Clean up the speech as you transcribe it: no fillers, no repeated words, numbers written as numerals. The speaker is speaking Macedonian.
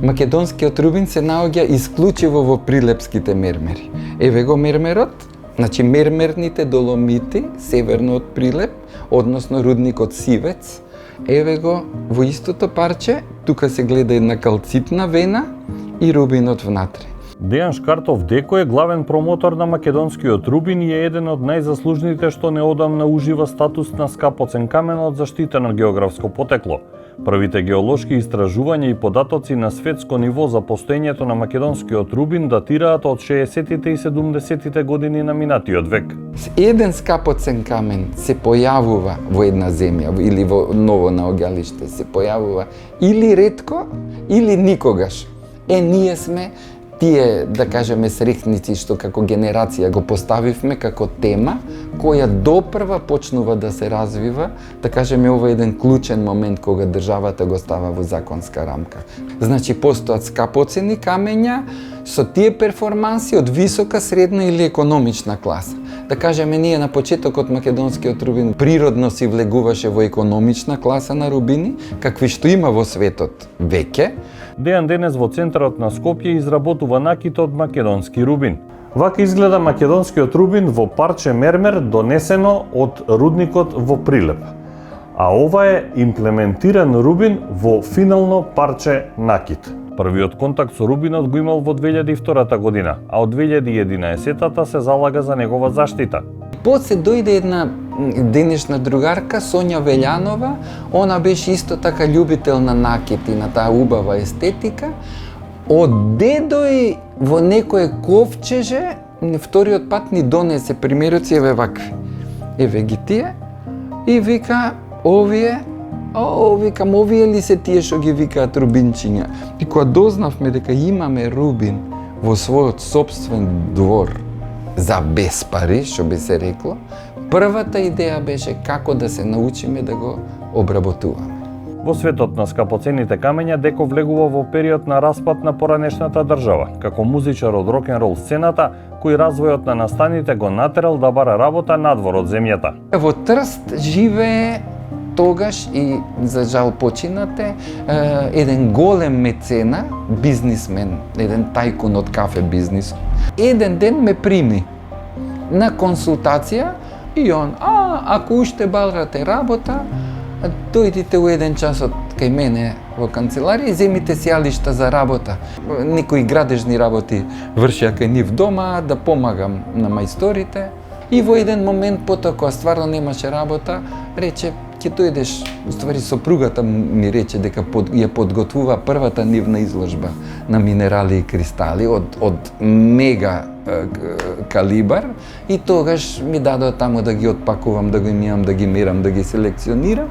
Македонскиот рубин се наоѓа исклучиво во прилепските мермери. Еве го мермерот, значи мермерните доломити северно од Прилеп, односно рудникот Сивец. Еве го во истото парче, тука се гледа една калцитна вена и рубинот внатре. Дејан Шкартов Деко е главен промотор на македонскиот рубин и е еден од најзаслужните што неодамна ужива статус на скапоцен камен од заштитено географско потекло. Првите геолошки истражувања и податоци на светско ниво за постоењето на македонскиот рубин датираат од 60-тите и 70-тите години на минатиот век. Еден скапоцен камен се појавува во една земја или во ново наоѓалиште, се појавува или ретко, или никогаш. Ние сме тие, да кажеме, срекници што како генерација го поставивме како тема, која допрва почнува да се развива, да кажеме, ова е еден клучен момент кога државата го става во законска рамка. Значи, постојат скапоцени камења со тие перформанси од висока, средна или економична класа. Да кажеме, ние на почетокот македонскиот рубин природно си влегуваше во економична класа на рубини, какви што има во светот веќе. Дејан денес во центарот на Скопје изработува накит од македонски рубин. Вака изгледа македонскиот рубин во парче мермер донесено од рудникот во Прилеп. А ова е имплементиран рубин во финално парче накит. Првиот контакт со рубинот го имал во 2002 година, а од 2011 се залага за негова заштита. После дојде една денешна другарка, Сонја Велјанова, она беше исто така љубител на накит и на таа убава естетика. Оде дој во некое ковчеже, вториот пат ни донесе примероци, еве вакви. Еве ги тие, и вика, овие ли се тие што ги викаат рубинчиња? И кога дознавме дека имаме рубин во својот собствен двор, за без пари, што би се рекло, првата идеја беше како да се научиме да го обработуваме. Во светот на скапоцените камења Деко влегува во период на распад на поранешната држава, како музичар од рок-н-рол сцената, кој развојот на настаните го натерал да бара работа надвор од земјата. Во Трст живее тогаш и за жал починате еден голем мецена, бизнисмен, еден тајкун од кафе бизнис. Еден ден ме прими на консултација и он, ако уште барате работа, дојдите у еден часот кај мене во канцеларија и земите сјалишта за работа. Некои градежни работи вршија кај нив дома, да помагам на мајсторите. И во еден момент потоа, кога стварно немаше работа, рече, ќе дојдеш, уствари сопругата ми рече дека ја подготвува првата нивна изложба на минерали и кристали од мега калибар и тогаш ми дадоа таму да ги отпакувам, да ги имам, да ги мерам, да ги селекционирам.